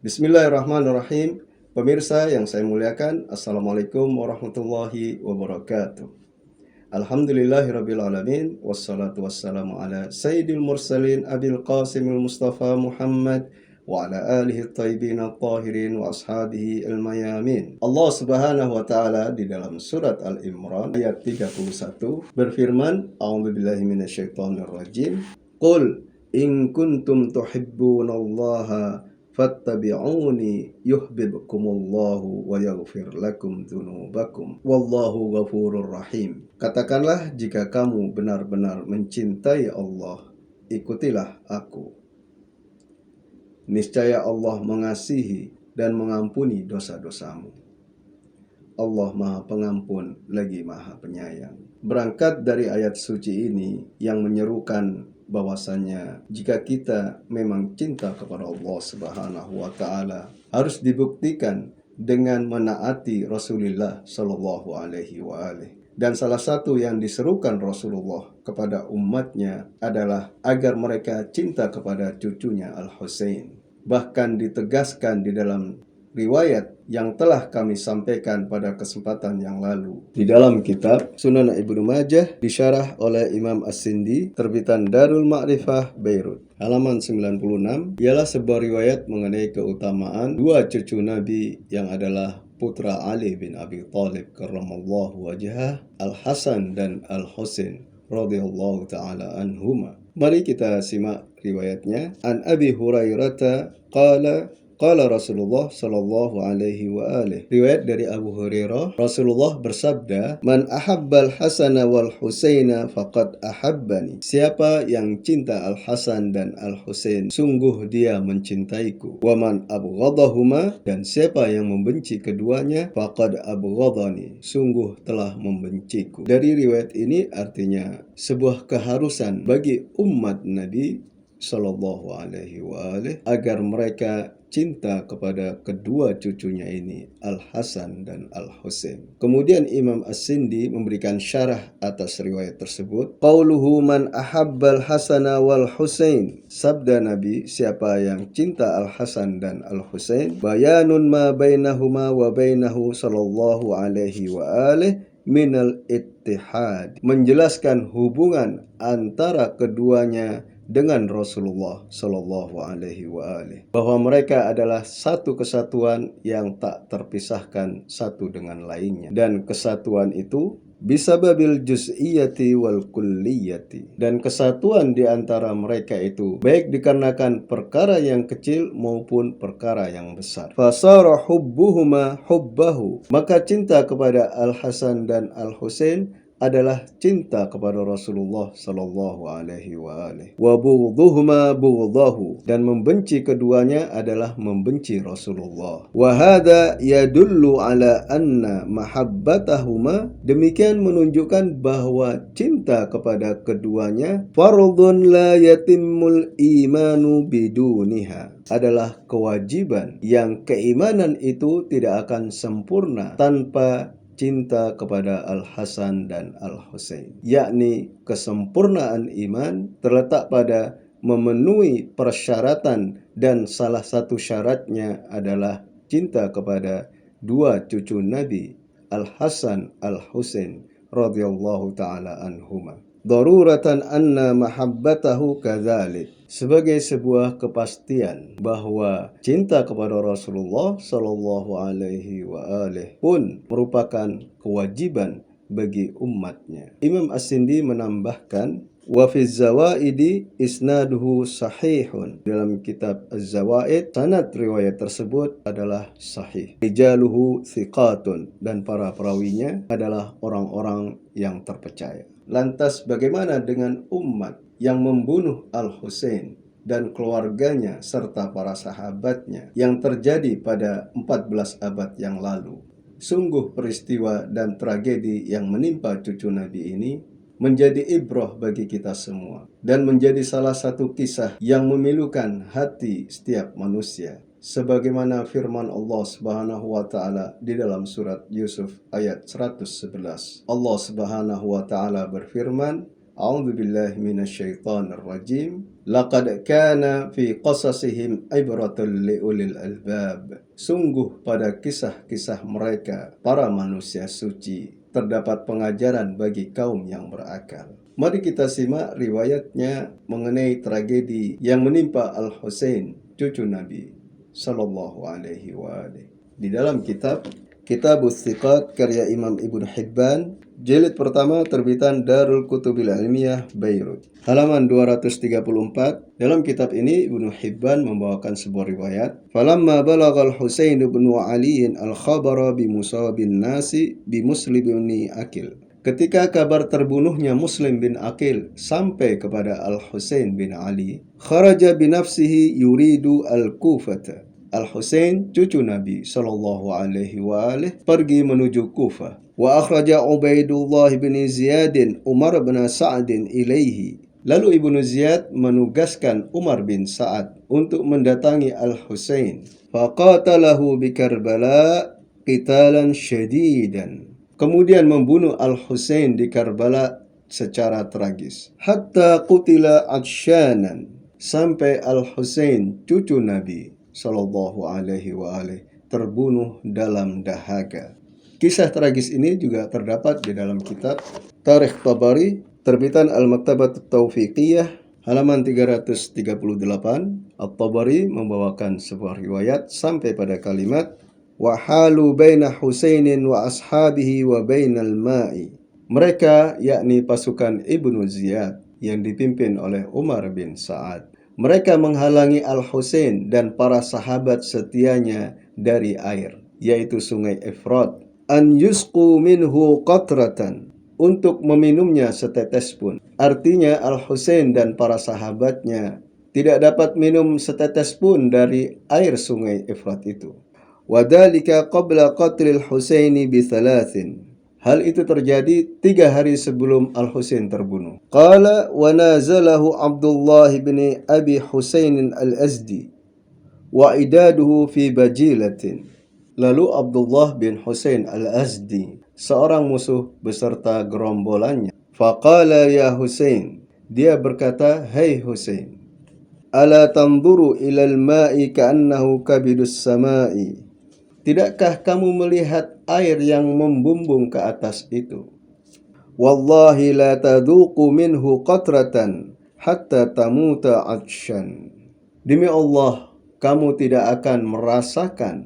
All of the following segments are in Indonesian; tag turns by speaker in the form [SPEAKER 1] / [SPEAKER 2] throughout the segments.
[SPEAKER 1] Bismillahirrahmanirrahim. Pemirsa yang saya muliakan, Assalamualaikum warahmatullahi wabarakatuh. Alhamdulillahirrabbilalamin. Wassalatu wassalamu ala sayyidil mursalin Abil Qasimil Mustafa Muhammad wa ala alihi tayyibin at-tahirin wa ashabihi al-mayamin. Allah subhanahu wa ta'ala di dalam surat Al-Imran ayat 31 berfirman, A'udzubillahi minasyaitonir rajim. Qul in kuntum tuhibbunallaha fattabi'uni yuhibbukumullahu wa yaghfir lakum dzunubakum wallahu ghafurur rahim. Katakanlah, jika kamu benar-benar mencintai Allah, ikutilah aku. Niscaya Allah mengasihi dan mengampuni dosa-dosamu. Allah Maha Pengampun lagi Maha Penyayang. Berangkat dari ayat suci ini yang menyerukan bahwasannya jika kita memang cinta kepada Allah Subhanahu wa taala, harus dibuktikan dengan menaati Rasulullah Shallallahu alaihi wasallam. Dan salah satu yang diserukan Rasulullah kepada umatnya adalah agar mereka cinta kepada cucunya Al-Husain. Bahkan ditegaskan di dalam riwayat yang telah kami sampaikan pada kesempatan yang lalu di dalam kitab Sunan Ibnu Majah disyarah oleh Imam As-Sindi terbitan Darul Ma'rifah Beirut halaman 96, ialah sebuah riwayat mengenai keutamaan dua cucu Nabi yang adalah putra Ali bin Abi Thalib karramallahu wajhah, Al-Hasan dan Al-Husain radhiyallahu ta'ala anhuma. Mari kita simak riwayatnya. An Abi Hurairah qala Rasulullah sallallahu alaihi wa alihi. Riwayat dari Abu Hurairah, Rasulullah bersabda, "Man ahabbal Hasana wal Husaina faqad ahabbani." Siapa yang cinta Al-Hasan dan Al-Husain, sungguh dia mencintaiku. Wa man abghadahuma, dan siapa yang membenci keduanya, faqad abghadani, sungguh telah membenciku. Dari riwayat ini artinya sebuah keharusan bagi umat Nabi sallallahu alaihi wa alihi agar mereka cinta kepada kedua cucunya ini, Al-Hasan dan Al-Husain. Kemudian Imam As-Sindi memberikan syarah atas riwayat tersebut. Qauluhu man ahabbal Hasana wal Husain. Sabda Nabi, siapa yang cinta Al-Hasan dan Al-Husain, bayanun ma bainahuma wa bainahu sallallahu alaihi wa alihi minal ittihad. Menjelaskan hubungan antara keduanya dengan Rasulullah Shallallahu alaihi wasallam, bahwa mereka adalah satu kesatuan yang tak terpisahkan satu dengan lainnya, dan kesatuan itu bisa babil juz'iyati wal kulliyati, dan kesatuan di antara mereka itu baik dikarenakan perkara yang kecil maupun perkara yang besar. Fasara hubbuhuma hubbahu, maka cinta kepada Al-Hasan dan Al-Husain adalah cinta kepada Rasulullah sallallahu alaihi wasallam. Wa bughdhuhuma bughdhahu, dan membenci keduanya adalah membenci Rasulullah. Wa hadza yadullu ala anna mahabbatahuma, demikian menunjukkan bahwa cinta kepada keduanya fardhun la yatimmul imanu biduniha, adalah kewajiban yang keimanan itu tidak akan sempurna tanpa cinta kepada Al-Hasan dan Al-Husain. Yakni kesempurnaan iman terletak pada memenuhi persyaratan, dan salah satu syaratnya adalah cinta kepada dua cucu Nabi, Al-Hasan Al-Husain radhiyallahu ta'ala anhuma. Daruratan anna mahabbatahu kadzalik, sebagai sebuah kepastian bahwa cinta kepada Rasulullah Shallallahu alaihi wasallam pun merupakan kewajiban bagi umatnya. Imam As-Sindi menambahkan, wa fi zawaidi isnaduhu sahihun, dalam kitab Az-Zawaid sanad riwayat tersebut adalah sahih. Rijaluhu thiqatun, dan para perawinya adalah orang-orang yang terpercaya. Lantas bagaimana dengan umat yang membunuh Al-Husain dan keluarganya serta para sahabatnya yang terjadi pada 14 abad yang lalu? Sungguh peristiwa dan tragedi yang menimpa cucu Nabi ini menjadi ibrah bagi kita semua, dan menjadi salah satu kisah yang memilukan hati setiap manusia. Sebagaimana firman Allah Subhanahu wa ta'ala di dalam surat Yusuf ayat 111. Allah Subhanahu wa ta'ala berfirman, A'udzubillahi minasyaitonir rajim. Laqad kana fi qasasihim ibratun liulil albab. Sungguh pada kisah-kisah mereka, para manusia suci, terdapat pengajaran bagi kaum yang berakal. Mari kita simak riwayatnya mengenai tragedi yang menimpa Al-Husain, cucu Nabi Sallallahu Alaihi Wasallam. Di dalam Kitabus Thiqat karya Imam Ibnu Hibban, jilid pertama terbitan Darul Kutubil Ilmiyah Beirut, halaman 234. Dalam kitab ini Ibnu Hibban membawakan sebuah riwayat, "Falamma balagal Husain bin Ali al-khabara bi musabin nasi bi Muslim bin Aqil." Ketika kabar terbunuhnya Muslim bin Aqil sampai kepada Al-Husain bin Ali, kharaja binafsihi yuridu al-Kufata. Al-Husain, cucu Nabi Sallallahu Alaihi Wasallam, pergi menuju Kufah. Wa akhraja Ubaidullah bin Ziyad Umar bin Sa'ad ilaihi. Lalu Ibnu Ziyad menugaskan Umar bin Sa'ad untuk mendatangi Al-Husain. Faqatalahu bi Karbala qitalan syadidan. Kemudian membunuh Al-Husain di Karbala secara tragis. Hatta qutila atsyanan. Sampai Al-Husain, cucu Nabi Sallallahu Alaihi Wasallam, terbunuh dalam dahaga. Kisah tragis ini juga terdapat di dalam kitab Tarikh Tabari, terbitan Al-Maktabat Taufiqiyah, halaman 338. At-Tabari membawakan sebuah riwayat sampai pada kalimat, "Wa halu baina Husainin wa ashabihi wa bainal ma'i." Mereka, yakni pasukan Ibnu Ziyad yang dipimpin oleh Umar bin Sa'ad, mereka menghalangi Al-Husain dan para sahabat setianya dari air, yaitu sungai Efrat, an yusqu minhu qatratan, untuk meminumnya setetes pun. Artinya Al-Husain dan para sahabatnya tidak dapat minum setetes pun dari air sungai Efrat itu. Wadhalika qabla qatlil Husaini bi thalathin. Hal itu terjadi 3 hari sebelum Al-Husain terbunuh. Qala wa nazalahu Abdullah bin Abi Husain al-Azdi wa idaduhu fi bajilatin. Lalu Abdullah bin Husain al-Azdi, seorang musuh beserta gerombolannya, faqala ya Husain, dia berkata, "Hai Husain, ala tanzuru ilal ma'i ka'annahu kabidus sama'i." Tidakkah kamu melihat air yang membumbung ke atas itu? Wallahi la tadhuqu minhu qatratan hatta tamuta atsyan. Demi Allah, kamu tidak akan merasakan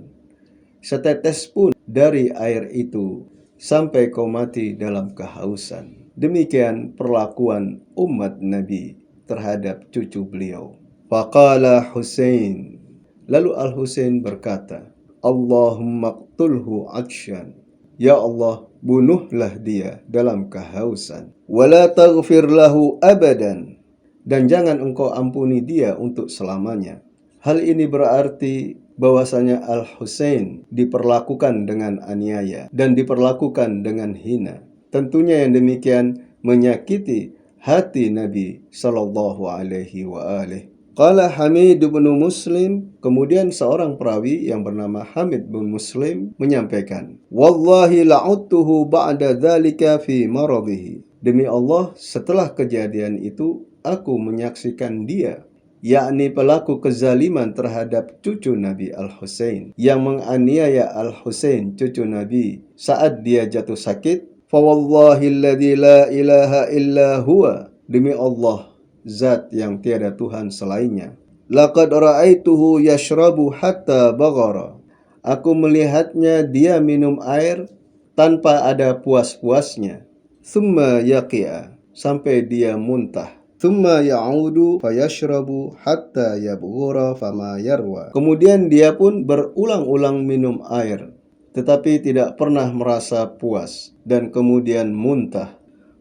[SPEAKER 1] setetes pun dari air itu sampai kau mati dalam kehausan. Demikian perlakuan umat Nabi terhadap cucu beliau. Faqala Husain. Lalu Al-Husain berkata, Allahumma qtulhu atsyan. Ya Allah, bunuhlah dia dalam kehausan. Wala taghfir lahu abadan. Dan jangan engkau ampuni dia untuk selamanya. Hal ini berarti bahwasanya Al-Husain diperlakukan dengan aniaya dan diperlakukan dengan hina. Tentunya yang demikian menyakiti hati Nabi Sallallahu Alaihi Wasallam. Qala Hamid bin Muslim, kemudian seorang perawi yang bernama Hamid bin Muslim menyampaikan, "Wallahi la'udtuhu ba'da dzalika fi maradhihi." Demi Allah, setelah kejadian itu aku menyaksikan dia, yakni pelaku kezaliman terhadap cucu Nabi Al-Husain, yang menganiaya Al-Husain cucu Nabi saat dia jatuh sakit. Fa wallahi alladzi la ilaha illa huwa, demi Allah, zat yang tiada Tuhan selainnya. Laqad ra'aituhu yashrabu hatta baghara. Aku melihatnya dia minum air tanpa ada puas-puasnya. Thumma yaqi'a, sampai dia muntah. Thumma ya'udu fayashrabu hatta yabghura fama yarwa. Kemudian dia pun berulang-ulang minum air, tetapi tidak pernah merasa puas dan kemudian muntah.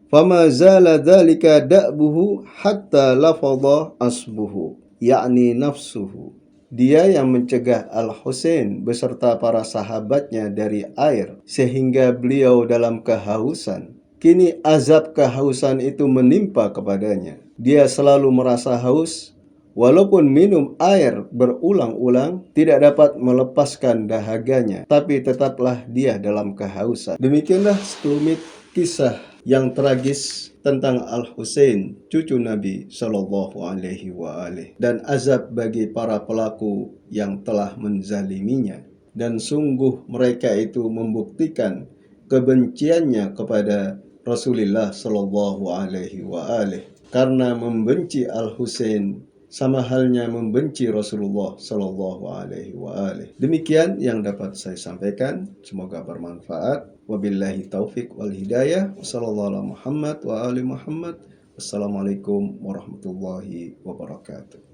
[SPEAKER 1] Fama zala dzalika da'buhu hatta lafadha asbuhu, yakni nafsuhu. Dia yang mencegah Al-Husain beserta para sahabatnya dari air sehingga beliau dalam kehausan. Kini azab kehausan itu menimpa kepadanya. Dia selalu merasa haus, walaupun minum air berulang-ulang tidak dapat melepaskan dahaganya, tapi tetaplah dia dalam kehausan. Demikianlah sekelumit kisah yang tragis tentang Al-Husain, cucu Nabi Shallallahu Alaihi Wasallam, dan azab bagi para pelaku yang telah menzaliminya. Dan sungguh mereka itu membuktikan kebenciannya kepada Rasulullah Shallallahu Alaihi Wasallam, karena membenci Al-Husain sama halnya membenci Rasulullah Shallallahu Alaihi Wasallam. Demikian yang dapat saya sampaikan, semoga bermanfaat. Wabillahi taufik wal hidayah. Wassallallahu ala Muhammad wa ali Muhammad. Wassalamualaikum warahmatullahi wabarakatuh.